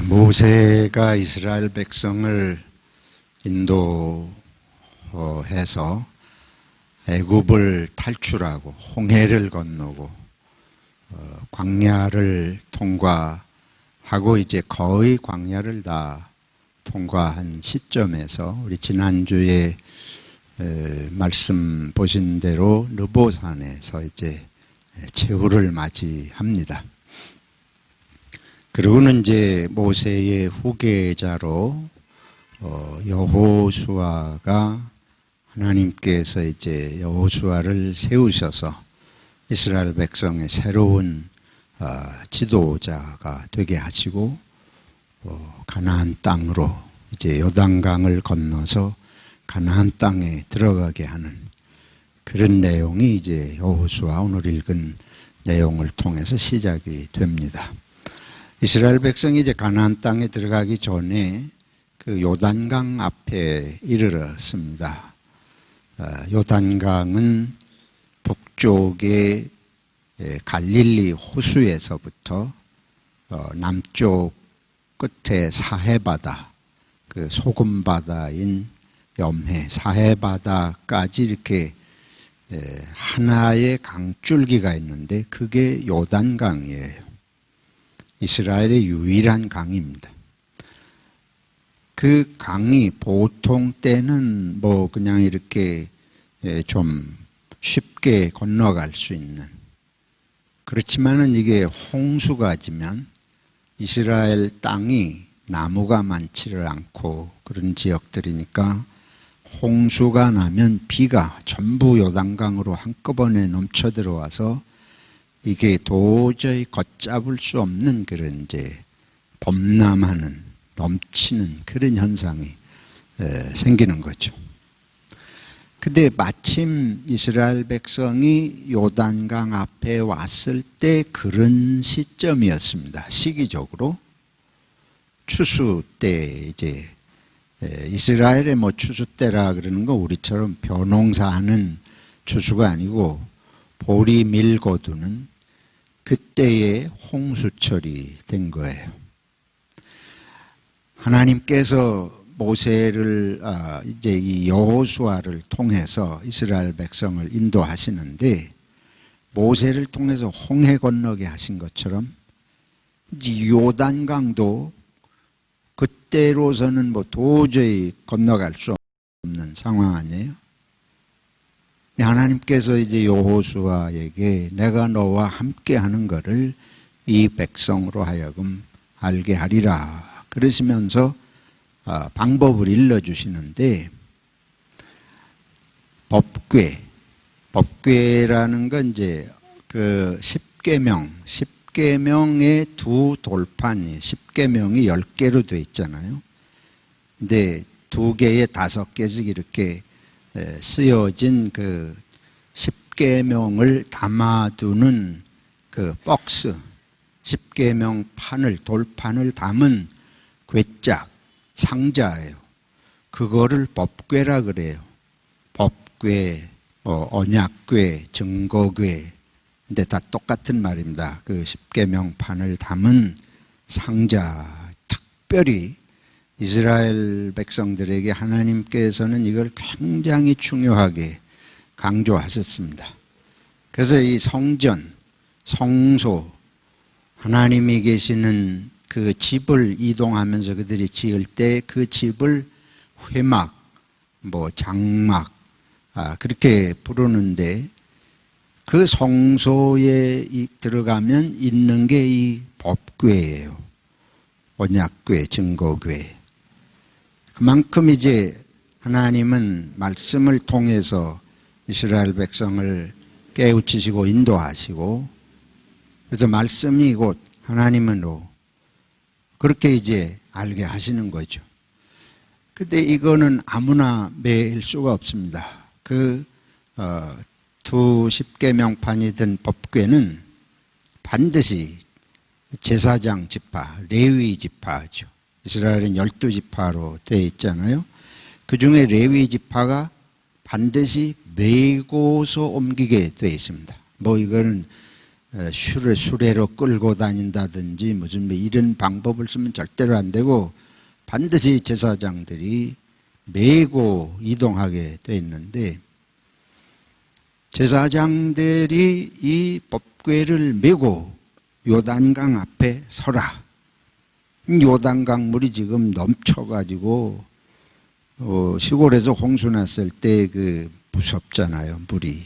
모세가 이스라엘 백성을 인도해서 애굽을 탈출하고 홍해를 건너고 광야를 통과하고 이제 거의 광야를 다 통과한 시점에서 우리 지난주에 말씀 보신 대로 느보산에서 이제 최후를 맞이합니다. 그리고는 이제 모세의 후계자로 여호수아가 하나님께서 이제 여호수아를 세우셔서 이스라엘 백성의 새로운 지도자가 되게 하시고 가나안 땅으로 이제 요단강을 건너서 가나안 땅에 들어가게 하는 그런 내용이 이제 여호수아 오늘 읽은 내용을 통해서 시작이 됩니다. 이스라엘 백성이 이제 가나안 땅에 들어가기 전에 그 요단강 앞에 이르렀습니다. 요단강은 북쪽의 갈릴리 호수에서부터 남쪽 끝에 사해바다, 그 소금바다인 염해, 사해바다까지 이렇게 하나의 강줄기가 있는데 그게 요단강이에요. 이스라엘의 유일한 강입니다. 그 강이 보통 때는 뭐 그냥 이렇게 좀 쉽게 건너갈 수 있는, 그렇지만은 이게 홍수가 지면 이스라엘 땅이 나무가 많지를 않고 그런 지역들이니까 홍수가 나면 비가 전부 요단강으로 한꺼번에 넘쳐 들어와서 이게 도저히 걷잡을 수 없는 그런 이제 범람하는, 넘치는 그런 현상이 생기는 거죠. 근데 마침 이스라엘 백성이 요단강 앞에 왔을 때 그런 시점이었습니다. 시기적으로 추수 때 이제 이스라엘의 뭐 추수 때라 그러는 거 우리처럼 벼농사하는 추수가 아니고 보리 밀 거두는 그때의 홍수철이 된 거예요. 하나님께서 모세를 이제 이 여호수아를 통해서 이스라엘 백성을 인도하시는데 모세를 통해서 홍해 건너게 하신 것처럼 이 요단강도 그때로서는 뭐 도저히 건너갈 수 없는 상황 아니에요? 하나님께서 이제 여호수아에게 내가 너와 함께 하는 것을 이 백성으로 하여금 알게 하리라 그러시면서 방법을 일러주시는데 법궤라는 건 이제 그 십계명의 두 돌판이, 십계명이 10개로 되어 있잖아요. 근데 2개에 5개씩 이렇게 쓰여진 그 십계명을 담아두는 그 박스, 십계명 돌판을 담은 괴짝, 상자예요. 그거를 법궤라 그래요. 법궤, 언약궤, 증거궤. 근데 다 똑같은 말입니다. 그 십계명판을 담은 상자, 특별히 이스라엘 백성들에게 하나님께서는 이걸 굉장히 중요하게 강조하셨습니다. 그래서 이 성전, 성소, 하나님이 계시는 그 집을 이동하면서 그들이 지을 때 그 집을 회막, 장막, 그렇게 부르는데 그 성소에 들어가면 있는 게 이 법궤예요. 언약궤, 증거궤. 그만큼 이제 하나님은 말씀을 통해서 이스라엘 백성을 깨우치시고 인도하시고, 그래서 말씀이 곧 하나님으로 그렇게 이제 알게 하시는 거죠. 근데 이거는 아무나 매일 수가 없습니다. 두 십계명판이 든 법궤는 반드시 제사장 지파, 레위 지파죠. 이스라엘은 12지파로 되어 있잖아요. 그 중에 레위 지파가 반드시 메고서 옮기게 되어 있습니다. 이거는 수레로 끌고 다닌다든지 무슨 뭐 이런 방법을 쓰면 절대로 안 되고 반드시 제사장들이 메고 이동하게 돼 있는데 제사장들이 이 법궤를 메고 요단강 앞에 서라. 요단강 물이 지금 넘쳐가지고 시골에서 홍수 났을 때 그 무섭잖아요, 물이.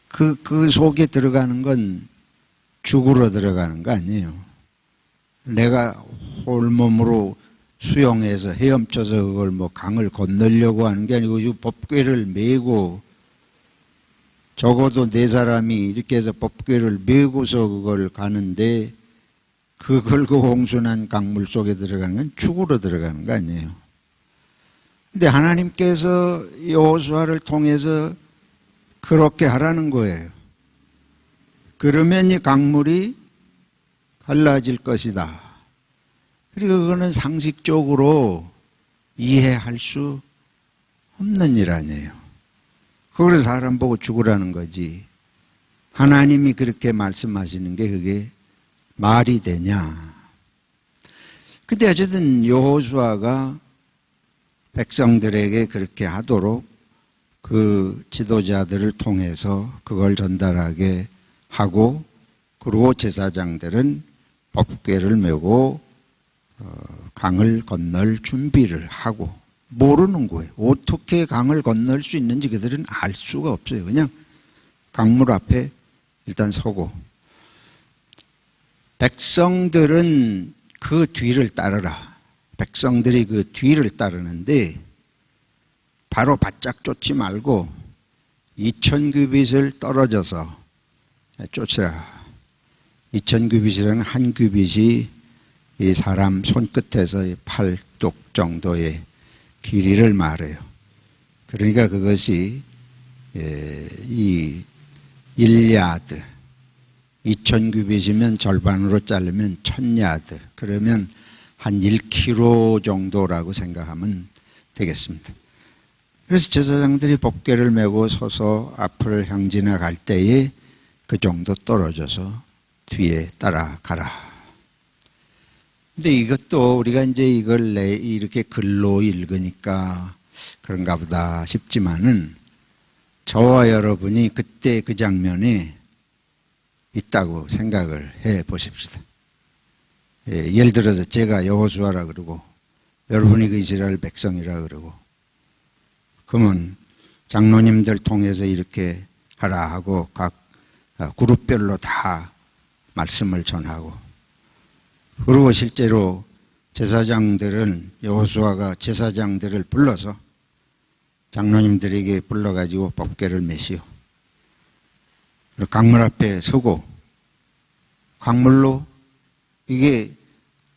그 속에 들어가는 건 죽으러 들어가는 거 아니에요. 내가 홀몸으로 수영해서 헤엄쳐서 그걸 뭐 강을 건너려고 하는 게 아니고 이 법궤를 메고 적어도 4사람이 이렇게 해서 법궤를 메고서 그걸 가는데 그걸 그 홍수난 강물 속에 들어가는 건 죽으러 들어가는 거 아니에요. 근데 하나님께서 여호수아를 통해서 그렇게 하라는 거예요. 그러면 이 강물이 갈라질 것이다. 그리고 그거는 상식적으로 이해할 수 없는 일 아니에요. 그걸 사람 보고 죽으라는 거지. 하나님이 그렇게 말씀하시는 게 그게 말이 되냐. 근데 어쨌든 여호수아가 백성들에게 그렇게 하도록 그 지도자들을 통해서 그걸 전달하게 하고 그리고 제사장들은 법궤를 메고 강을 건널 준비를 하고 모르는 거예요. 어떻게 강을 건널 수 있는지 그들은 알 수가 없어요. 그냥 강물 앞에 일단 서고 백성들은 그 뒤를 따르라. 백성들이 그 뒤를 따르는데 바로 바짝 쫓지 말고 2000규빗을 떨어져서 쫓으라. 2000규빗이라는 한 규빗이 이 사람 손끝에서 팔뚝 정도의 길이를 말해요. 그러니까 그것이 이 1야드 2000규빗이면 절반으로 자르면 1000야드 그러면 한 1km 정도라고 생각하면 되겠습니다. 그래서 제사장들이 법궤를 메고 서서 앞을 향지나 갈 때에 그 정도 떨어져서 뒤에 따라가라. 근데 이것도 우리가 이제 이걸 이렇게 글로 읽으니까 그런가 보다 싶지만은 저와 여러분이 그때 그 장면에 있다고 생각을 해 보십시다. 예를 들어서 제가 여호수아라 그러고 여러분이 그 이스라엘 백성이라 그러고 그러면 장로님들 통해서 이렇게 하라 하고 각 그룹별로 다 말씀을 전하고 그리고 실제로 제사장들은 여호수아가 제사장들을 불러서 장로님들에게 불러가지고 법궤를 메시오. 강물 앞에 서고 강물로 이게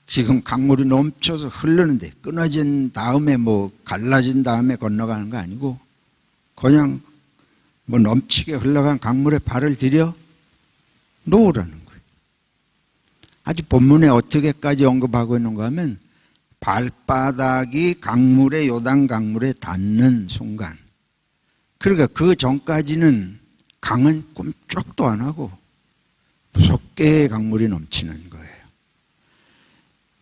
지금 강물이 넘쳐서 흐르는데 끊어진 다음에 뭐 갈라진 다음에 건너가는 거 아니고 그냥 뭐 넘치게 흘러간 강물에 발을 들여 놓으라는 거예요. 아주 본문에 어떻게까지 언급하고 있는가 하면 발바닥이 강물에 요단 강물에 닿는 순간 그러니까 그 전까지는 강은 꿈쩍도 안 하고 무섭게 강물이 넘치는 거예요.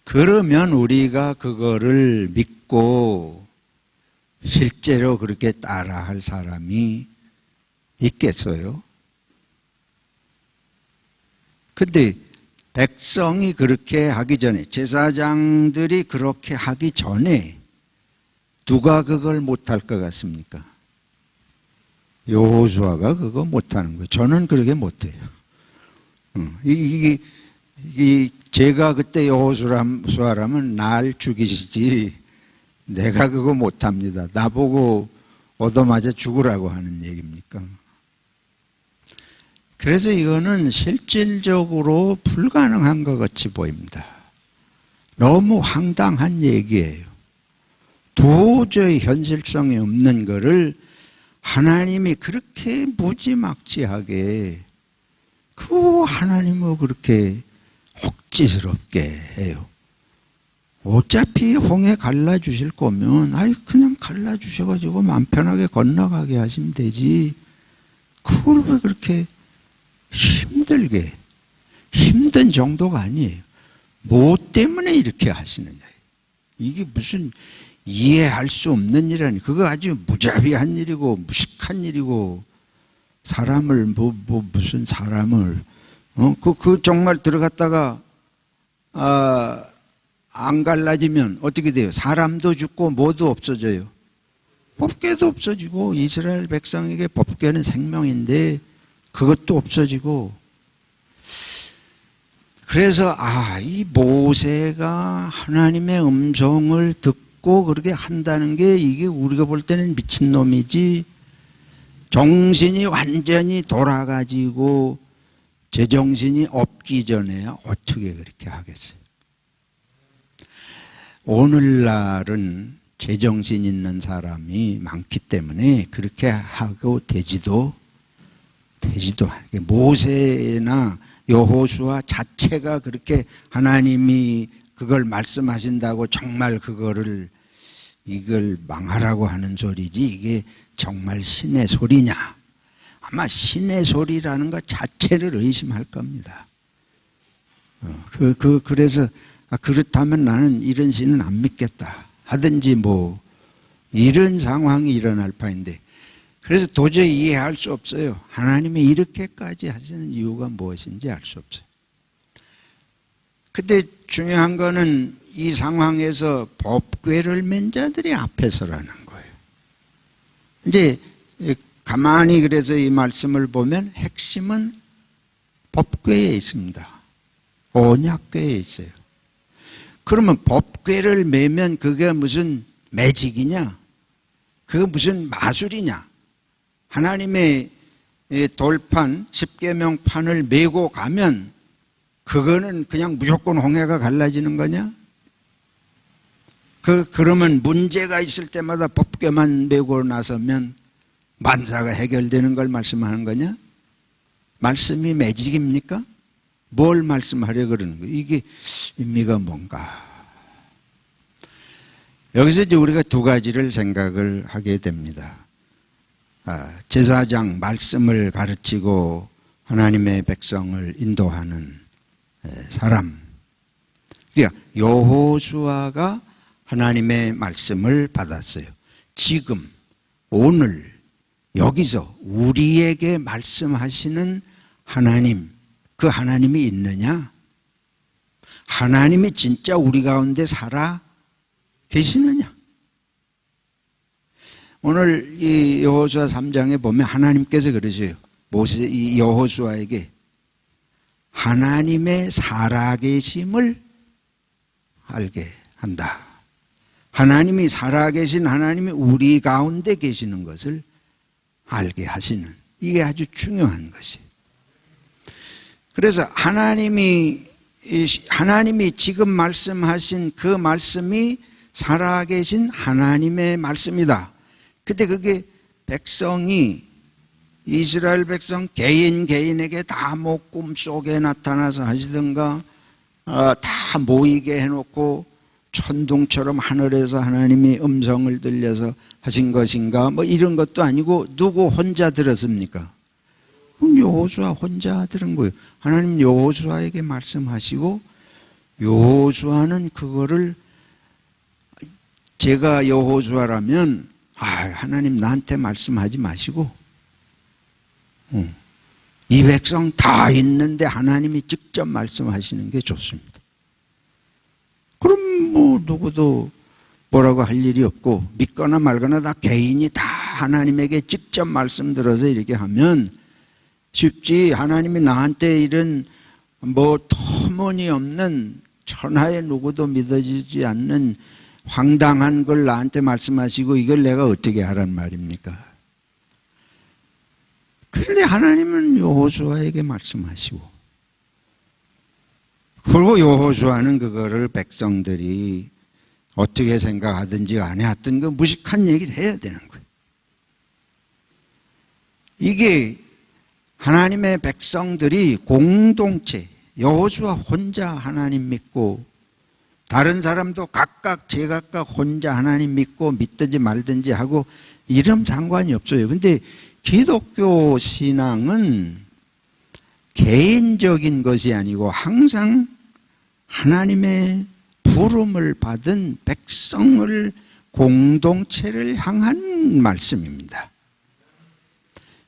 그러면 우리가 그거를 믿고 실제로 그렇게 따라할 사람이 있겠어요? 근데 백성이 그렇게 하기 전에 제사장들이 그렇게 하기 전에 누가 그걸 못할 것 같습니까? 여호수아가 그거 못하는 거예요. 저는 그렇게 못해요. 제가 그때 여호수아라면 날 죽이시지 내가 그거 못합니다. 나보고 얻어맞아 죽으라고 하는 얘기입니까? 그래서 이거는 실질적으로 불가능한 것 같이 보입니다. 너무 황당한 얘기예요. 도저히 현실성이 없는 거를 하나님이 그렇게 무지막지하게 그 하나님을 그렇게 혹지스럽게 해요. 어차피 홍해 갈라주실 거면 그냥 갈라주셔가지고 마음 편하게 건너가게 하시면 되지. 그걸 왜 그렇게 힘들게, 힘든 정도가 아니에요. 뭐 때문에 이렇게 하시느냐. 이게 무슨 이해할 수 없는 일이라니. 그거 아주 무자비한 일이고 무식한 일이고, 사람을 무슨 사람을 그 정말 들어갔다가 안 갈라지면 어떻게 돼요? 사람도 죽고 뭐도 없어져요. 법궤도 없어지고, 이스라엘 백성에게 법궤는 생명인데 그것도 없어지고. 그래서 이 모세가 하나님의 음성을 듣고 그렇게 한다는 게, 이게 우리가 볼 때는 미친놈이지, 정신이 완전히 돌아가지고 제정신이 없기 전에 어떻게 그렇게 하겠어요? 오늘날은 제정신 있는 사람이 많기 때문에 그렇게 하고 되지도 않게, 모세나 여호수아 자체가 그렇게 하나님이 그걸 말씀하신다고 정말 이걸 망하라고 하는 소리지, 이게 정말 신의 소리냐? 아마 신의 소리라는 것 자체를 의심할 겁니다. 그래서 그렇다면 나는 이런 신은 안 믿겠다 하든지 뭐 이런 상황이 일어날 바인데, 그래서 도저히 이해할 수 없어요. 하나님이 이렇게까지 하시는 이유가 무엇인지 알 수 없어요. 근데 중요한 거는 이 상황에서 법궤를 맨 자들이 앞에 서라는 거예요. 이제 가만히 그래서 이 말씀을 보면 핵심은 법궤에 있습니다. 언약궤에 있어요. 그러면 법궤를 매면 그게 무슨 매직이냐? 그게 무슨 마술이냐? 하나님의 돌판, 십계명판을 메고 가면 그거는 그냥 무조건 홍해가 갈라지는 거냐? 그러면 문제가 있을 때마다 법궤만 메고 나서면 만사가 해결되는 걸 말씀하는 거냐? 말씀이 매직입니까? 뭘 말씀하려 그러는 거예요? 이게 의미가 뭔가? 여기서 이제 우리가 두 가지를 생각을 하게 됩니다. 제사장, 말씀을 가르치고 하나님의 백성을 인도하는 사람. 그러니까 여호수아가 하나님의 말씀을 받았어요. 지금, 오늘, 여기서 우리에게 말씀하시는 하나님, 그 하나님이 있느냐? 하나님이 진짜 우리 가운데 살아 계시느냐? 오늘 이 여호수아 3장에 보면 하나님께서 그러세요. 이 여호수아에게 하나님의 살아계심을 알게 한다. 하나님이 살아계신 하나님이 우리 가운데 계시는 것을 알게 하시는, 이게 아주 중요한 것이에요. 그래서 하나님이 지금 말씀하신 그 말씀이 살아계신 하나님의 말씀이다. 근데 그게 백성이, 이스라엘 백성 개인에게 다 뭐 꿈속에 나타나서 하시든가 다 모이게 해놓고 천둥처럼 하늘에서 하나님이 음성을 들려서 하신 것인가, 뭐 이런 것도 아니고 누구 혼자 들었습니까? 여호수아 혼자 들은 거예요. 하나님 여호수아에게 말씀하시고, 여호수아는 그거를, 제가 여호수아라면 하나님 나한테 말씀하지 마시고 이 백성 다 있는데 하나님이 직접 말씀하시는 게 좋습니다. 그럼 뭐 누구도 뭐라고 할 일이 없고, 믿거나 말거나 다 개인이 다 하나님에게 직접 말씀 들어서 이렇게 하면 쉽지. 하나님이 나한테 이런 뭐 터무니없는, 천하에 누구도 믿어지지 않는 황당한 걸 나한테 말씀하시고 이걸 내가 어떻게 하란 말입니까? 그런데 하나님은 여호수아에게 말씀하시고, 그리고 여호수아는 그거를 백성들이 어떻게 생각하든지 안 해왔든 그 무식한 얘기를 해야 되는 거예요. 이게 하나님의 백성들이 공동체, 여호수아 혼자 하나님 믿고 다른 사람도 각각 제각각 혼자 하나님 믿고 믿든지 말든지 하고 이런 상관이 없어요. 근데 기독교 신앙은 개인적인 것이 아니고 항상 하나님의 부름을 받은 백성을, 공동체를 향한 말씀입니다.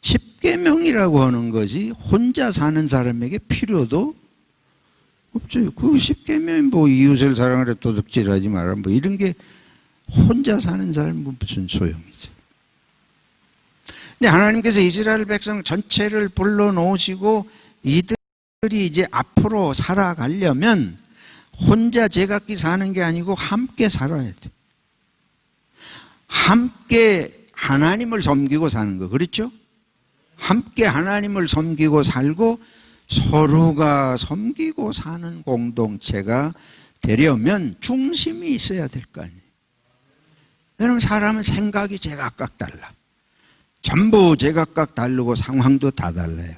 십계명이라고 하는 것이 혼자 사는 사람에게 필요도 없죠. 그 십계명이 뭐 이웃을 사랑하라, 도둑질하지 마라, 뭐 이런 게 혼자 사는 사람은 무슨 소용이죠. 근데 하나님께서 이스라엘 백성 전체를 불러놓으시고 이들이 이제 앞으로 살아가려면 혼자 제각기 사는 게 아니고 함께 살아야 돼. 함께 하나님을 섬기고 사는 거, 그렇죠? 함께 하나님을 섬기고 살고 서로가 섬기고 사는 공동체가 되려면 중심이 있어야 될 거 아니에요. 여러분, 사람은 생각이 제각각 달라. 전부 제각각 다르고 상황도 다 달라요.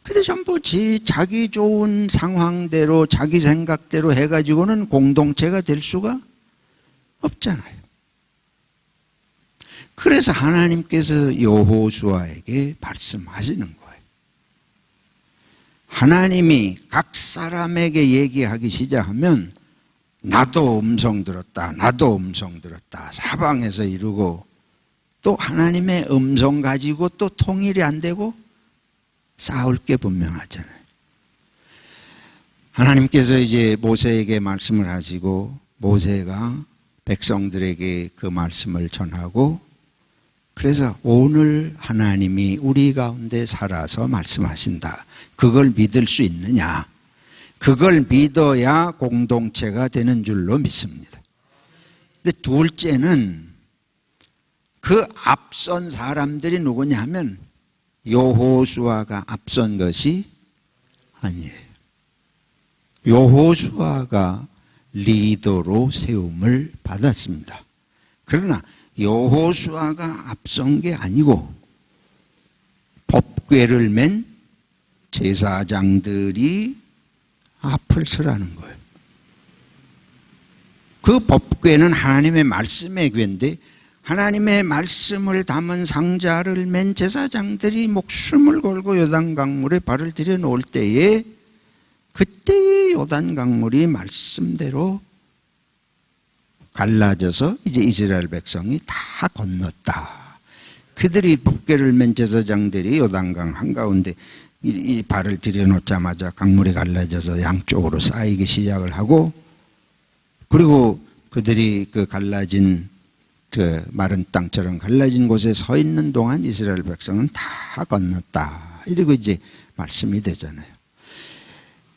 근데 전부 자기 좋은 상황대로 자기 생각대로 해가지고는 공동체가 될 수가 없잖아요. 그래서 하나님께서 여호수아에게 말씀하시는 거예요. 하나님이 각 사람에게 얘기하기 시작하면 나도 음성 들었다, 나도 음성 들었다, 사방에서 이루고, 또 하나님의 음성 가지고 또 통일이 안 되고 싸울 게 분명하잖아요. 하나님께서 이제 모세에게 말씀을 하시고 모세가 백성들에게 그 말씀을 전하고, 그래서 오늘 하나님이 우리 가운데 살아서 말씀하신다. 그걸 믿을 수 있느냐? 그걸 믿어야 공동체가 되는 줄로 믿습니다. 근데 둘째는 그 앞선 사람들이 누구냐 하면 여호수아가 앞선 것이 아니에요. 여호수아가 리더로 세움을 받았습니다. 그러나 여호수아가 앞선 게 아니고 법궤를 맨 제사장들이 앞을 서라는 거예요. 그 법궤는 하나님의 말씀의 궤인데 하나님의 말씀을 담은 상자를 맨 제사장들이 목숨을 걸고 요단강물에 발을 들여놓을 때에 그때의 요단강물이 말씀대로 갈라져서 이제 이스라엘 백성이 다 건넜다. 그들이 법궤를 맨 제사장들이 요단강 한가운데 이 발을 들여놓자마자 강물이 갈라져서 양쪽으로 쌓이기 시작을 하고, 그리고 그들이 그 갈라진 그 마른 땅처럼 갈라진 곳에 서 있는 동안 이스라엘 백성은 다 건넜다. 이러고 이제 말씀이 되잖아요.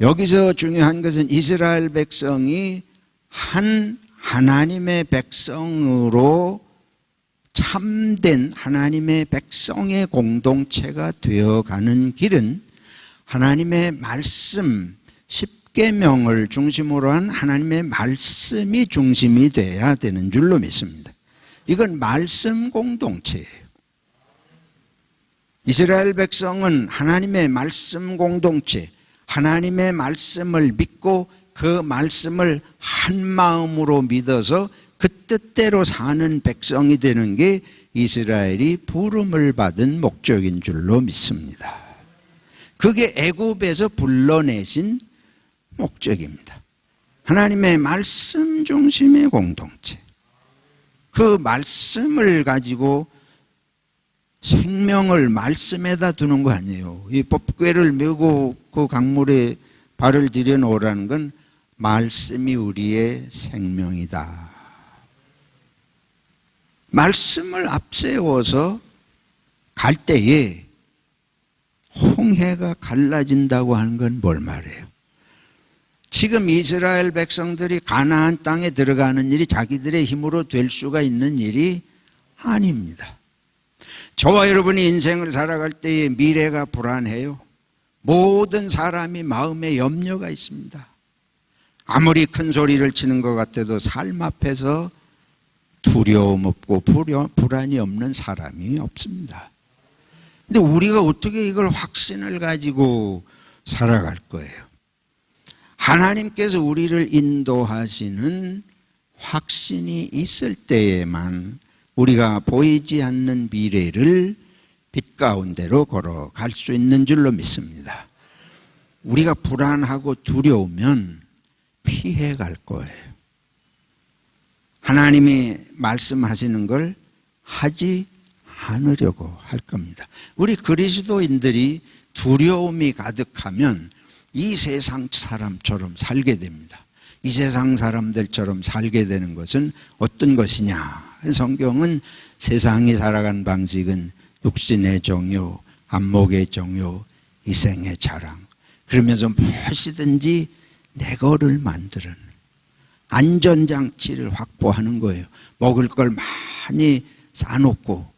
여기서 중요한 것은 이스라엘 백성이 한 하나님의 백성으로 참된 하나님의 백성의 공동체가 되어가는 길은 하나님의 말씀, 십계명을 중심으로 한 하나님의 말씀이 중심이 돼야 되는 줄로 믿습니다. 이건 말씀 공동체예요. 이스라엘 백성은 하나님의 말씀 공동체, 하나님의 말씀을 믿고 그 말씀을 한 마음으로 믿어서 그 뜻대로 사는 백성이 되는 게 이스라엘이 부름을 받은 목적인 줄로 믿습니다. 그게 애굽에서 불러내신 목적입니다. 하나님의 말씀 중심의 공동체. 그 말씀을 가지고 생명을 말씀에다 두는 거 아니에요. 이 법궤를 메고 그 강물에 발을 들여놓으라는 건 말씀이 우리의 생명이다. 말씀을 앞세워서 갈 때에 홍해가 갈라진다고 하는 건 뭘 말해요? 지금 이스라엘 백성들이 가나안 땅에 들어가는 일이 자기들의 힘으로 될 수가 있는 일이 아닙니다. 저와 여러분이 인생을 살아갈 때에 미래가 불안해요. 모든 사람이 마음에 염려가 있습니다. 아무리 큰 소리를 치는 것 같아도 삶 앞에서 두려움 없고 불안이 없는 사람이 없습니다. 근데 우리가 어떻게 이걸 확신을 가지고 살아갈 거예요? 하나님께서 우리를 인도하시는 확신이 있을 때에만 우리가 보이지 않는 미래를 빛 가운데로 걸어갈 수 있는 줄로 믿습니다. 우리가 불안하고 두려우면 피해 갈 거예요. 하나님이 말씀하시는 걸 하지 않으려고 할 겁니다. 우리 그리스도인들이 두려움이 가득하면 이 세상 사람처럼 살게 됩니다. 이 세상 사람들처럼 살게 되는 것은 어떤 것이냐? 성경은 세상이 살아가는 방식은 육신의 정욕, 안목의 정욕, 이생의 자랑, 그러면서 무엇이든지 내 거를 만드는 안전장치를 확보하는 거예요. 먹을 걸 많이 싸놓고,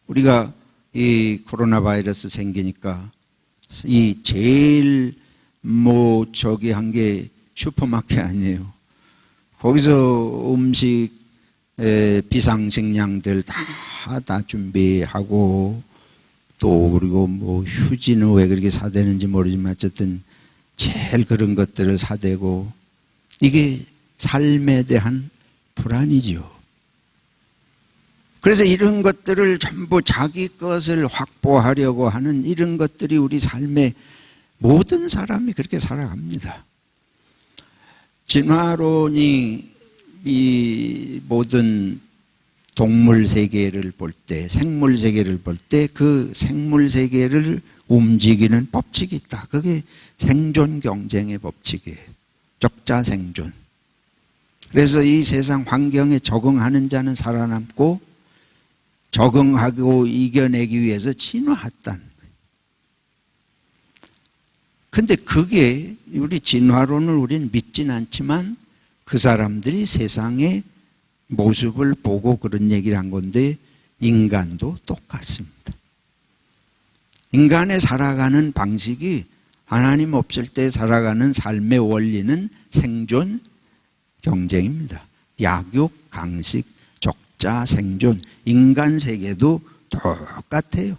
우리가 이 코로나 바이러스 생기니까 이 제일 저기 한 게 슈퍼마켓 아니에요. 거기서 음식, 비상식량들 다 준비하고, 또 그리고 휴지는 왜 그렇게 사대는지 모르지만 어쨌든 제일 그런 것들을 사대고, 이게 삶에 대한 불안이지요. 그래서 이런 것들을 전부 자기 것을 확보하려고 하는 이런 것들이 우리 삶에 모든 사람이 그렇게 살아갑니다. 진화론이 이 모든 동물 세계를 볼 때, 생물 세계를 볼 때 그 생물 세계를 움직이는 법칙이 있다. 그게 생존 경쟁의 법칙이에요. 적자 생존. 그래서 이 세상 환경에 적응하는 자는 살아남고, 적응하고 이겨내기 위해서 진화했다는 거예요. 근데 그게 우리 진화론을 우리는 믿진 않지만 그 사람들이 세상의 모습을 보고 그런 얘기를 한 건데, 인간도 똑같습니다. 인간의 살아가는 방식이 하나님 없을 때 살아가는 삶의 원리는 생존 경쟁입니다. 약육, 강식, 적자, 생존. 인간 세계도 똑같아요.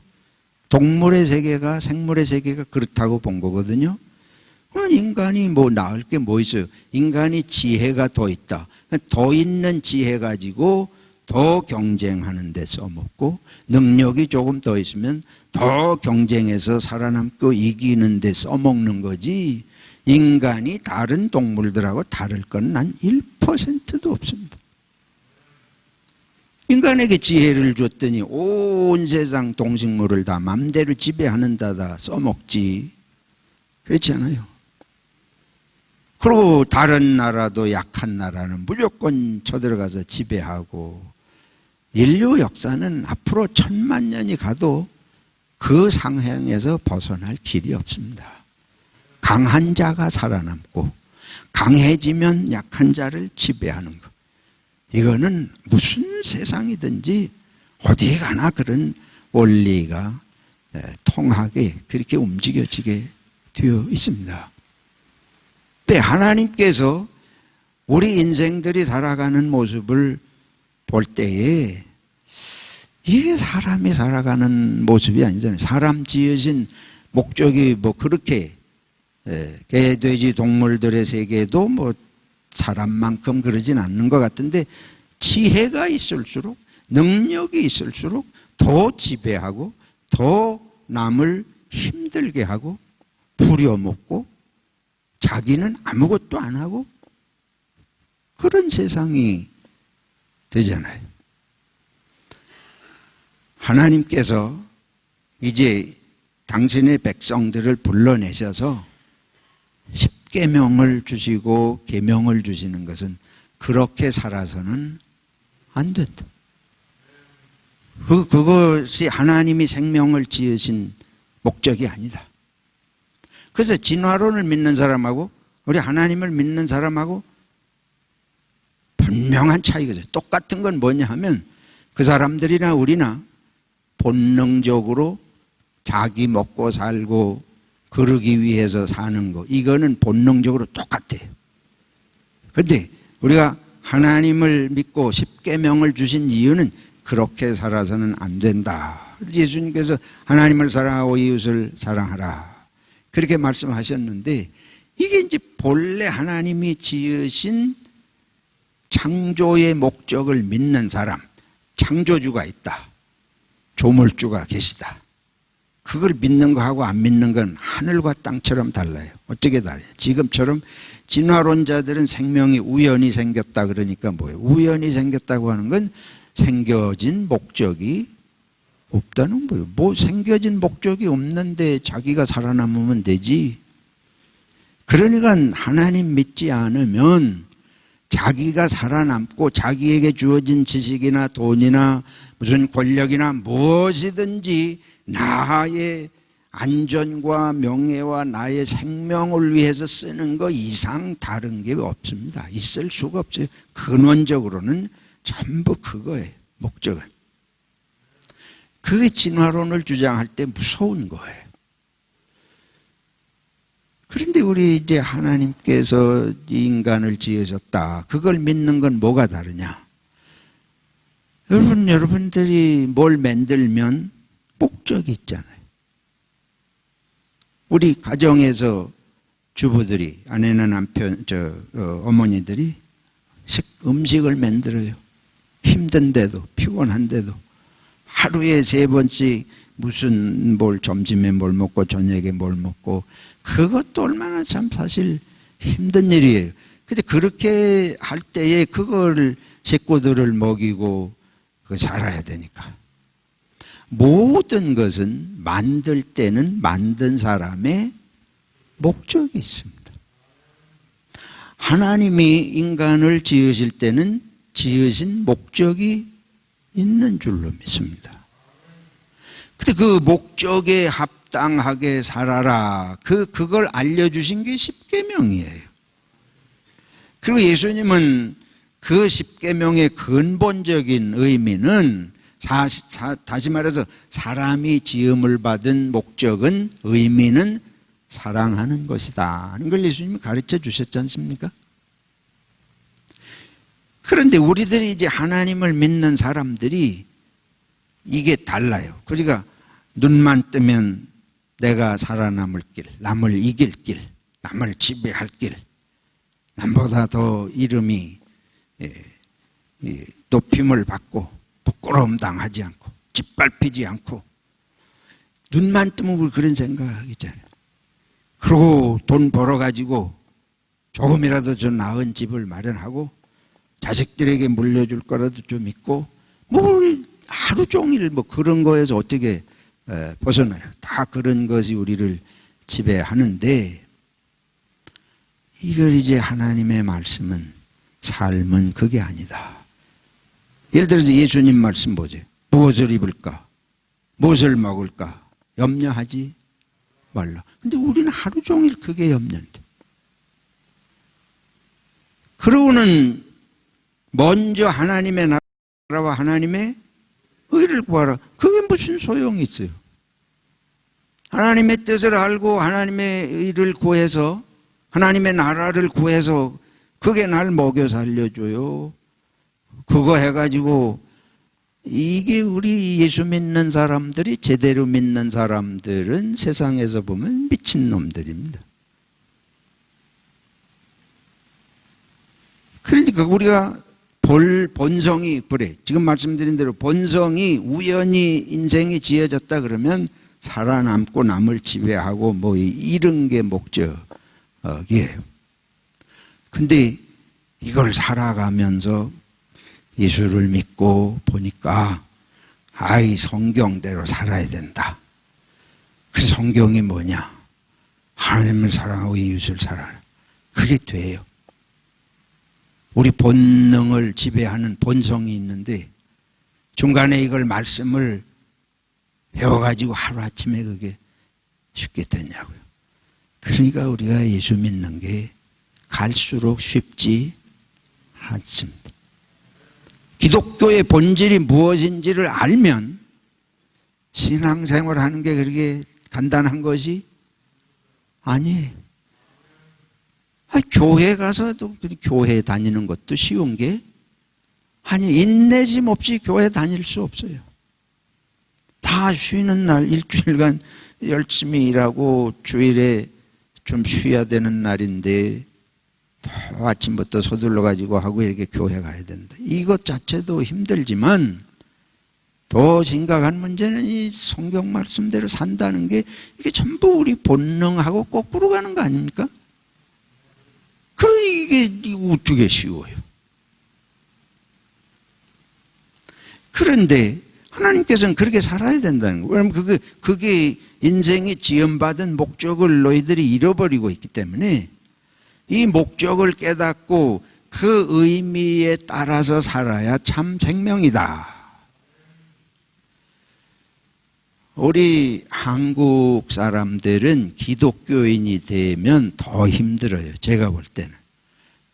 동물의 세계가, 생물의 세계가 그렇다고 본 거거든요. 인간이 나을 게 뭐 있어요? 인간이 지혜가 더 있다. 더 있는 지혜 가지고 더 경쟁하는 데 써먹고, 능력이 조금 더 있으면 더 경쟁해서 살아남고 이기는 데 써먹는 거지, 인간이 다른 동물들하고 다를 건 난 1%도 없습니다. 인간에게 지혜를 줬더니 온 세상 동식물을 다 맘대로 지배하는 데다 써먹지. 그렇지 않아요? 그리고 다른 나라도 약한 나라는 무조건 쳐들어가서 지배하고, 인류 역사는 앞으로 1000만 년이 가도 그 상황에서 벗어날 길이 없습니다. 강한 자가 살아남고 강해지면 약한 자를 지배하는 것. 이거는 무슨 세상이든지 어디에 가나 그런 원리가 통하게 그렇게 움직여지게 되어 있습니다. 근데 하나님께서 우리 인생들이 살아가는 모습을 볼 때에 이게 사람이 살아가는 모습이 아니잖아요. 사람 지으신 목적이 그렇게 개, 돼지, 동물들의 세계도 사람만큼 그러진 않는 것 같은데, 지혜가 있을수록, 능력이 있을수록 더 지배하고 더 남을 힘들게 하고 부려먹고 자기는 아무것도 안 하고 그런 세상이 되잖아요. 하나님께서 이제 당신의 백성들을 불러내셔서 십계명을 주시고 계명을 주시는 것은 그렇게 살아서는 안 된다. 그것이 하나님이 생명을 지으신 목적이 아니다. 그래서 진화론을 믿는 사람하고 우리 하나님을 믿는 사람하고 분명한 차이가 있어요. 똑같은 건 뭐냐 하면 그 사람들이나 우리나 본능적으로 자기 먹고 살고 그러기 위해서 사는 거, 이거는 본능적으로 똑같아요. 그런데 우리가 하나님을 믿고 십계명을 주신 이유는 그렇게 살아서는 안 된다. 예수님께서 하나님을 사랑하고 이웃을 사랑하라 그렇게 말씀하셨는데, 이게 이제 본래 하나님이 지으신 창조의 목적을 믿는 사람, 창조주가 있다, 조물주가 계시다, 그걸 믿는 거하고 안 믿는 건 하늘과 땅처럼 달라요. 어떻게 달라요? 지금처럼 진화론자들은 생명이 우연히 생겼다 그러니까 뭐예요? 우연히 생겼다고 하는 건 생겨진 목적이 없다는 거예요. 뭐 생겨진 목적이 없는데 자기가 살아남으면 되지. 그러니까 하나님 믿지 않으면 자기가 살아남고 자기에게 주어진 지식이나 돈이나 무슨 권력이나 무엇이든지 나의 안전과 명예와 나의 생명을 위해서 쓰는 거 이상 다른 게 없습니다. 있을 수가 없어요. 근원적으로는 전부 그거예요. 목적은. 그게 진화론을 주장할 때 무서운 거예요. 그런데 우리 이제 하나님께서 인간을 지으셨다. 그걸 믿는 건 뭐가 다르냐? 여러분들이 뭘 만들면 목적이 있잖아요. 우리 가정에서 주부들이, 아내나 남편, 어머니들이 음식을 만들어요. 힘든데도, 피곤한데도. 하루에 3번씩 무슨 점심에 뭘 먹고 저녁에 뭘 먹고, 그것도 얼마나 참 사실 힘든 일이에요. 근데 그렇게 할 때에 그걸 식구들을 먹이고 살아야 되니까. 모든 것은 만들 때는 만든 사람의 목적이 있습니다. 하나님이 인간을 지으실 때는 지으신 목적이 있는 줄로 믿습니다. 근데 그 목적에 합당하게 살아라. 그걸 알려주신 게 십계명이에요. 그리고 예수님은 그 십계명의 근본적인 의미는 다시 말해서 사람이 지음을 받은 목적은 의미는 사랑하는 것이다 하는 걸 예수님이 가르쳐 주셨지 않습니까? 그런데 우리들이 이제 하나님을 믿는 사람들이 이게 달라요. 그러니까 눈만 뜨면 내가 살아남을 길, 남을 이길 길, 남을 지배할 길, 남보다 더 이름이 높임을 받고 부끄러움 당하지 않고 짓밟히지 않고 눈만 뜨면 그런 생각이잖아요. 그리고 돈 벌어가지고 조금이라도 좀 나은 집을 마련하고 자식들에게 물려줄 거라도 좀 있고 하루 종일 그런 거에서 어떻게 벗어나요? 다 그런 것이 우리를 지배하는데 이걸 이제 하나님의 말씀은 삶은 그게 아니다. 예를 들어서 예수님 말씀 보세요. 무엇을 입을까? 무엇을 먹을까? 염려하지 말라. 근데 우리는 하루 종일 그게 염려인데. 그러고는 먼저 하나님의 나라와 하나님의 의를 구하라. 그게 무슨 소용이 있어요? 하나님의 뜻을 알고 하나님의 의를 구해서 하나님의 나라를 구해서 그게 날 먹여 살려줘요. 그거 해가지고 이게 우리 예수 믿는 사람들이 제대로 믿는 사람들은 세상에서 보면 미친놈들입니다. 그러니까 우리가 본성이 그래. 지금 말씀드린 대로 본성이 우연히 인생이 지어졌다 그러면 살아남고 남을 지배하고 이런 게 목적이에요. 근데 이걸 살아가면서 예수를 믿고 보니까 성경대로 살아야 된다. 그 성경이 뭐냐? 하나님을 사랑하고 이웃을 사랑하라. 그게 돼요. 우리 본능을 지배하는 본성이 있는데 중간에 이걸 말씀을 배워가지고 하루아침에 그게 쉽게 됐냐고요. 그러니까 우리가 예수 믿는 게 갈수록 쉽지 않습니다. 기독교의 본질이 무엇인지를 알면 신앙생활 하는 게 그렇게 간단한 것이 아니에요. 교회 가서도 교회 다니는 것도 쉬운 게 인내심 없이 교회 다닐 수 없어요. 다 쉬는 날 일주일간 열심히 일하고 주일에 좀 쉬어야 되는 날인데 또 아침부터 서둘러 가지고 하고 이렇게 교회 가야 된다. 이것 자체도 힘들지만 더 심각한 문제는 이 성경 말씀대로 산다는 게 이게 전부 우리 본능하고 거꾸로 가는 거 아닙니까? 그럼 이게 어떻게 쉬워요? 그런데 하나님께서는 그렇게 살아야 된다는 거예요. 왜냐하면 그게 인생의 지음받은 목적을 너희들이 잃어버리고 있기 때문에 이 목적을 깨닫고 그 의미에 따라서 살아야 참 생명이다. 우리 한국 사람들은 기독교인이 되면 더 힘들어요. 제가 볼 때는.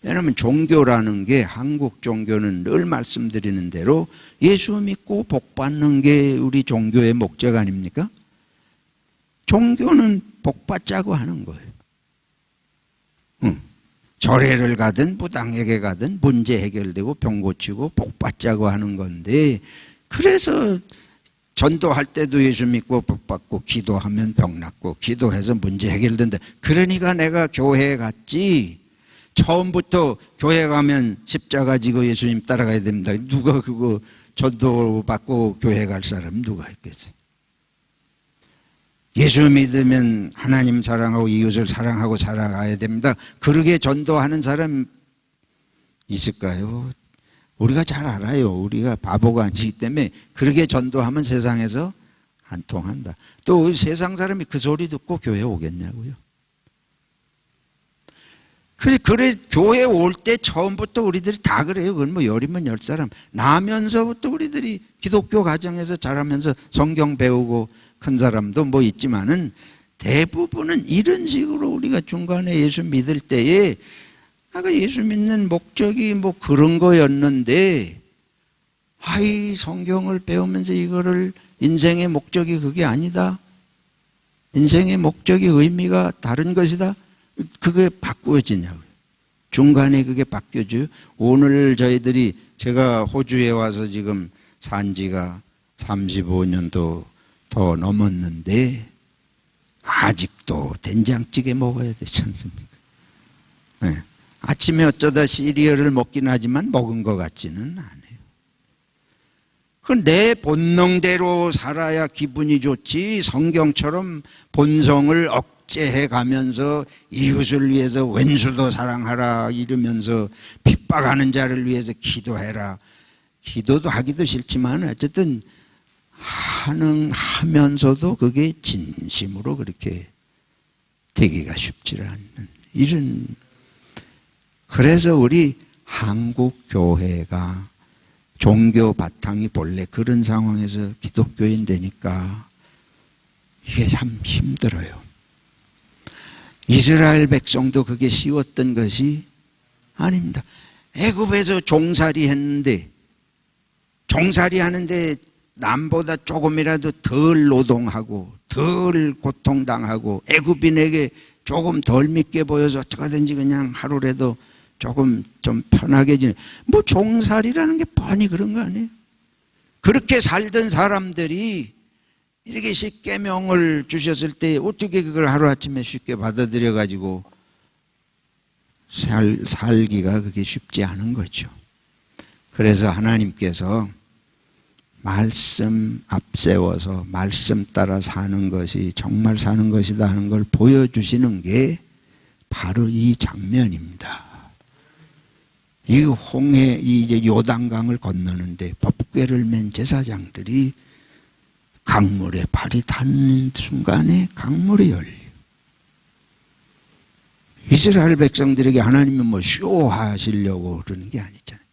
왜냐하면 종교라는 게, 한국 종교는 늘 말씀드리는 대로 예수 믿고 복 받는 게 우리 종교의 목적 아닙니까? 종교는 복 받자고 하는 거예요. 절에를 가든 무당에게 가든 문제 해결되고 병 고치고 복 받자고 하는 건데, 그래서 전도할 때도 예수 믿고 복 받고 기도하면 병 낫고 기도해서 문제 해결된다. 그러니까 내가 교회에 갔지, 처음부터 교회 가면 십자가 지고 예수님 따라가야 됩니다. 누가 그거 전도 받고 교회 갈 사람 누가 있겠어요? 예수 믿으면 하나님 사랑하고 이웃을 사랑하고 살아가야 됩니다. 그러게 전도하는 사람 있을까요? 우리가 잘 알아요. 우리가 바보가 아니기 때문에 그러게 전도하면 세상에서 안 통한다. 또 세상 사람이 그 소리 듣고 교회 오겠냐고요. 그래 교회 올 때 처음부터 우리들이 다 그래요. 그건 뭐 열이면 열 사람 나면서부터 우리들이 기독교 가정에서 자라면서 성경 배우고 큰 사람도 뭐 있지만은 대부분은 이런 식으로 우리가 중간에 예수 믿을 때에 아까 예수 믿는 목적이 뭐 그런 거였는데, 아이 성경을 배우면서 이거를 인생의 목적이 그게 아니다. 인생의 목적이 의미가 다른 것이다. 그게 바꾸어지냐고요. 중간에 그게 바뀌어져요. 오늘 저희들이, 제가 호주에 와서 지금 산 지가 35년도 더 넘었는데 아직도 된장찌개 먹어야 되지 않습니까? 네. 아침에 어쩌다 시리얼을 먹긴 하지만 먹은 것 같지는 않아요. 내 본능대로 살아야 기분이 좋지, 성경처럼 본성을 억제해 가면서 이웃을 위해서 왼수도 사랑하라 이러면서 핍박하는 자를 위해서 기도해라. 기도도 하기도 싫지만 어쨌든 하면서도 그게 진심으로 그렇게 되기가 쉽지 않는 이런. 그래서 우리 한국 교회가 종교 바탕이 본래 그런 상황에서 기독교인 되니까 이게 참 힘들어요. 이스라엘 백성도 그게 쉬웠던 것이 아닙니다. 애굽에서 종살이 했는데, 종살이 하는데 남보다 조금이라도 덜 노동하고 덜 고통당하고 애굽인에게 조금 덜 믿게 보여서 어떻게든지 그냥 하루라도 조금 좀 편하게 지내. 뭐 종살이라는 게 뻔히 그런 거 아니에요? 그렇게 살던 사람들이 이렇게 십계명을 주셨을 때 어떻게 그걸 하루아침에 쉽게 받아들여 가지고 살기가 그게 쉽지 않은 거죠. 그래서 하나님께서 말씀 앞세워서 말씀 따라 사는 것이 정말 사는 것이다 하는 걸 보여주시는 게 바로 이 장면입니다. 이 홍해, 이제 요단강을 건너는데 법궤를 맨 제사장들이 강물에 발이 닿는 순간에 강물이 열려요. 이스라엘 백성들에게 하나님은 뭐 쇼하시려고 그러는 게 아니잖아요.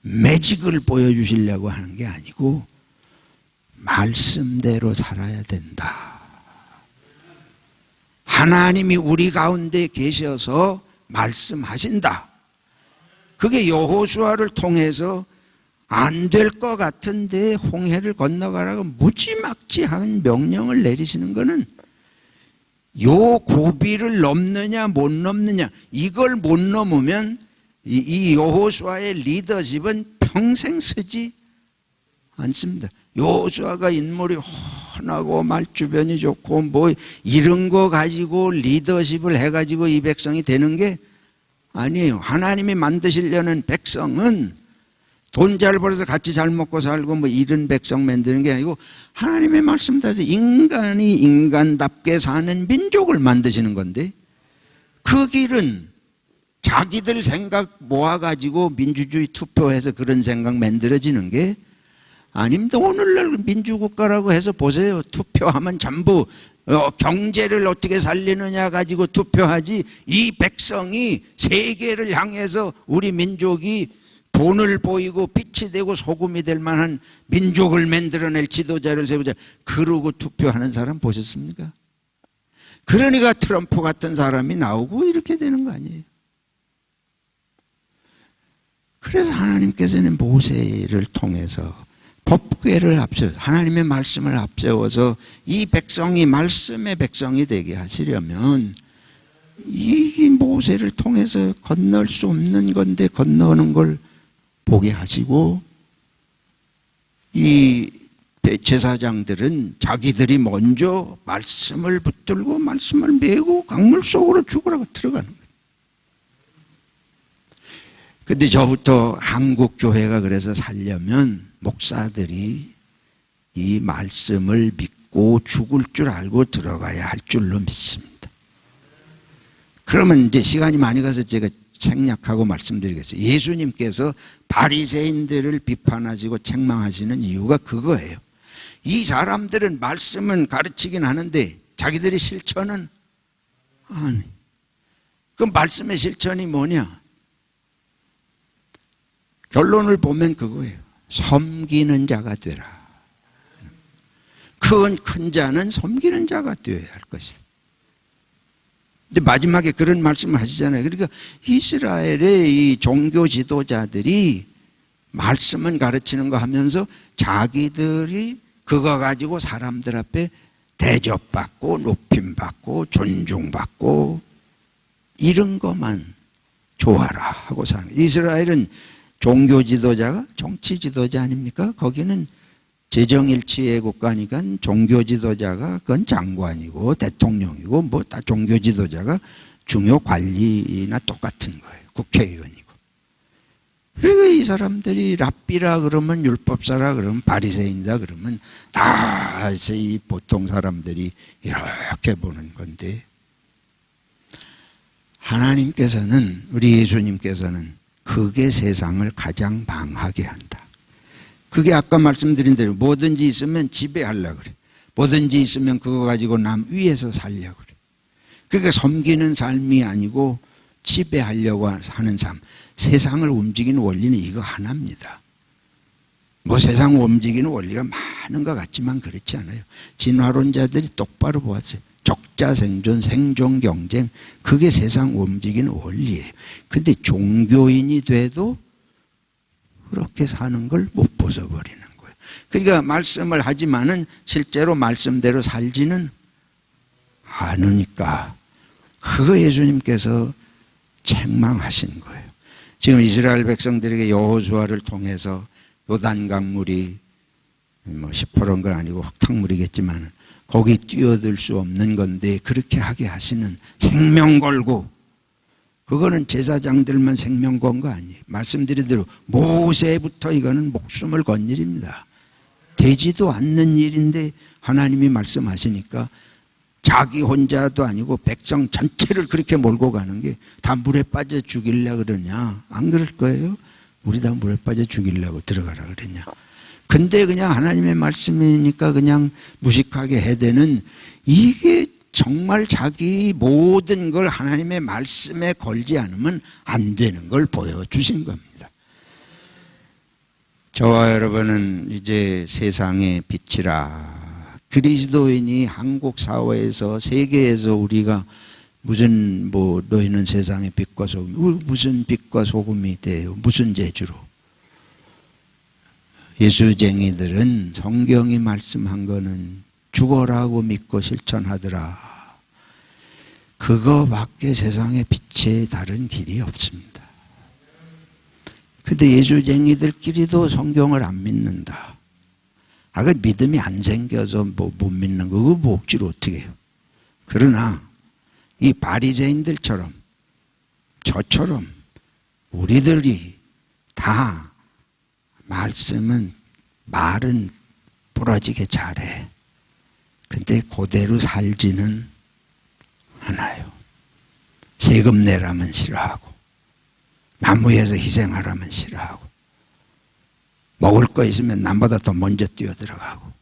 매직을 보여주시려고 하는 게 아니고 말씀대로 살아야 된다. 하나님이 우리 가운데 계셔서 말씀하신다. 그게 여호수아를 통해서 안 될 것 같은데 홍해를 건너가라고 무지막지한 명령을 내리시는 것은 요 고비를 넘느냐 못 넘느냐, 이걸 못 넘으면 이 여호수아의 리더십은 평생 쓰지 않습니다. 여호수아가 인물이 훤하고 말주변이 좋고 뭐 이런 거 가지고 리더십을 해가지고 이 백성이 되는 게 아니에요. 하나님이 만드시려는 백성은 돈 잘 벌어서 같이 잘 먹고 살고 뭐 이런 백성 만드는 게 아니고 하나님의 말씀 따라서 인간이 인간답게 사는 민족을 만드시는 건데, 그 길은 자기들 생각 모아가지고 민주주의 투표해서 그런 생각 만들어지는 게 아닙니다. 오늘날 민주국가라고 해서 보세요. 투표하면 전부 경제를 어떻게 살리느냐 가지고 투표하지, 이 백성이 세계를 향해서 우리 민족이 돈을 보이고 빛이 되고 소금이 될 만한 민족을 만들어낼 지도자를 세우자, 그러고 투표하는 사람 보셨습니까? 그러니까 트럼프 같은 사람이 나오고 이렇게 되는 거 아니에요. 그래서 하나님께서는 모세를 통해서 법궤를 앞세워서 하나님의 말씀을 앞세워서 이 백성이 말씀의 백성이 되게 하시려면 이 모세를 통해서 건널 수 없는 건데 건너는 걸 보게 하시고, 이 제사장들은 자기들이 먼저 말씀을 붙들고 말씀을 메고 강물 속으로 죽으라고 들어가는 거예요. 근데 저부터 한국 교회가 그래서 살려면 목사들이 이 말씀을 믿고 죽을 줄 알고 들어가야 할 줄로 믿습니다. 그러면 이제 시간이 많이 가서 제가 생략하고 말씀드리겠어요. 예수님께서 바리새인들을 비판하시고 책망하시는 이유가 그거예요. 이 사람들은 말씀은 가르치긴 하는데 자기들이 실천은 아니. 그 말씀의 실천이 뭐냐? 결론을 보면 그거예요. 섬기는 자가 되라. 큰 자는 섬기는 자가 되어야 할 것이다. 근데 마지막에 그런 말씀을 하시잖아요. 그러니까 이스라엘의 이 종교 지도자들이 말씀은 가르치는 거 하면서 자기들이 그거 가지고 사람들 앞에 대접받고 높임받고 존중받고 이런 것만 좋아라 하고 사는 거예요. 이스라엘은 종교 지도자가 정치 지도자 아닙니까? 거기는 재정일치의 국가니까 종교 지도자가 그건 장관이고 대통령이고 뭐 다 종교 지도자가 중요 관리나 똑같은 거예요. 국회의원이고. 그리고 이 사람들이 랍비라 그러면 율법사라 그러면 바리새인이다 그러면 다 이 보통 사람들이 이렇게 보는 건데, 하나님께서는, 우리 예수님께서는 그게 세상을 가장 망하게 한다. 그게 아까 말씀드린 대로 뭐든지 있으면 지배하려고 그래. 뭐든지 있으면 그거 가지고 남 위에서 살려고 그래. 그러니까 섬기는 삶이 아니고 지배하려고 하는 삶. 세상을 움직이는 원리는 이거 하나입니다. 뭐 세상을 움직이는 원리가 많은 것 같지만 그렇지 않아요. 진화론자들이 똑바로 보았어요. 적자생존, 생존경쟁, 그게 세상 움직이는 원리예요. 근데 종교인이 돼도 그렇게 사는 걸 못 벗어버리는 거예요. 그러니까 말씀을 하지만은 실제로 말씀대로 살지는 않으니까 그거 예수님께서 책망하신 거예요. 지금 이스라엘 백성들에게 여호수아를 통해서 요단강물이 뭐 시퍼런 건 아니고 흙탕물이겠지만 거기 뛰어들 수 없는 건데 그렇게 하게 하시는, 생명 걸고, 그거는 제사장들만 생명 건 거 아니에요. 말씀드린 대로 모세부터 이거는 목숨을 건 일입니다. 되지도 않는 일인데 하나님이 말씀하시니까 자기 혼자도 아니고 백성 전체를 그렇게 몰고 가는 게 다 물에 빠져 죽이려고 그러냐? 안 그럴 거예요? 우리 다 물에 빠져 죽이려고 들어가라 그러냐? 근데 그냥 하나님의 말씀이니까 그냥 무식하게 해대는, 이게 정말 자기 모든 걸 하나님의 말씀에 걸지 않으면 안 되는 걸 보여주신 겁니다. 저와 여러분은 이제 세상의 빛이라. 그리스도인이 한국 사회에서, 세계에서 우리가 무슨 뭐 너희는 세상의 빛과 소금, 무슨 빛과 소금이 돼요? 무슨 재주로? 예수쟁이들은 성경이 말씀한 거는 죽어라고 믿고 실천하더라. 그거밖에 세상의 빛에 다른 길이 없습니다. 근데 예수쟁이들끼리도 성경을 안 믿는다. 그 믿음이 안 생겨서 뭐 못 믿는 거, 그거 뭐 억지로 어떻게 해요? 그러나 이 바리새인들처럼 저처럼 우리들이 다 말은 부러지게 잘해. 근데 그대로 살지는 않아요. 세금 내라면 싫어하고, 나무에서 희생하라면 싫어하고, 먹을 거 있으면 남보다 더 먼저 뛰어들어가고,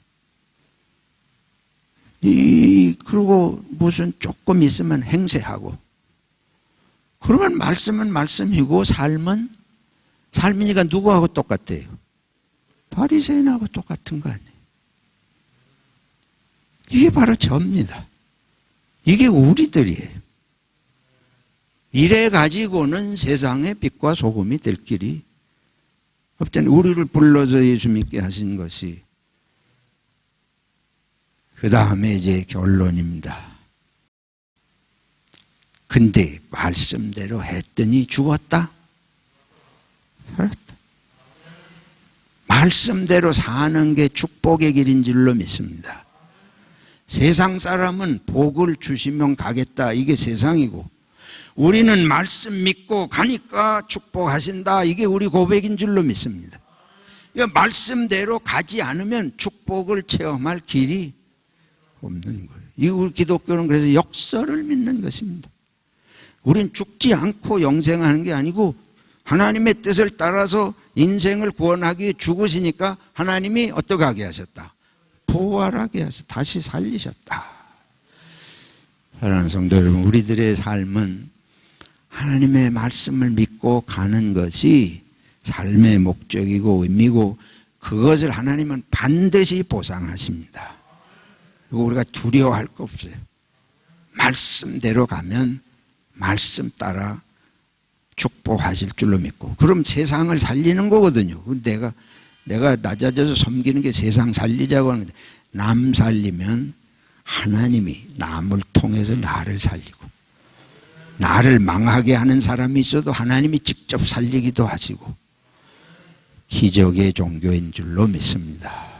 그리고 무슨 조금 있으면 행세하고. 그러면 말씀은 말씀이고 삶은 삶이니까 누구하고 똑같아요? 바리새인하고 똑같은 거 아니에요? 이게 바로 저입니다. 이게 우리들이에요. 이래 가지고는 세상의 빛과 소금이 될 길이 없잖아요. 우리를 불러서 예수 믿게 하신 것이. 그 다음에 이제 결론입니다. 근데 말씀대로 했더니 죽었다? 살았다. 말씀대로 사는 게 축복의 길인 줄로 믿습니다. 세상 사람은 복을 주시면 가겠다, 이게 세상이고, 우리는 말씀 믿고 가니까 축복하신다, 이게 우리 고백인 줄로 믿습니다. 말씀대로 가지 않으면 축복을 체험할 길이 없는 거예요. 이 우리 기독교는 그래서 역설을 믿는 것입니다. 우린 죽지 않고 영생하는 게 아니고 하나님의 뜻을 따라서 인생을 구원하기 위해 죽으시니까 하나님이 어떻게 하게 하셨다? 부활하게 하셔서 다시 살리셨다. 사랑하는 성도 여러분, 우리들의 삶은 하나님의 말씀을 믿고 가는 것이 삶의 목적이고 의미고, 그것을 하나님은 반드시 보상하십니다. 그리고 우리가 두려워할 거 없어요. 말씀대로 가면 말씀 따라 축복하실 줄로 믿고, 그럼 세상을 살리는 거거든요. 내가 낮아져서 섬기는 게 세상 살리자고 하는데, 남 살리면 하나님이 남을 통해서 나를 살리고, 나를 망하게 하는 사람이 있어도 하나님이 직접 살리기도 하시고, 기적의 종교인 줄로 믿습니다.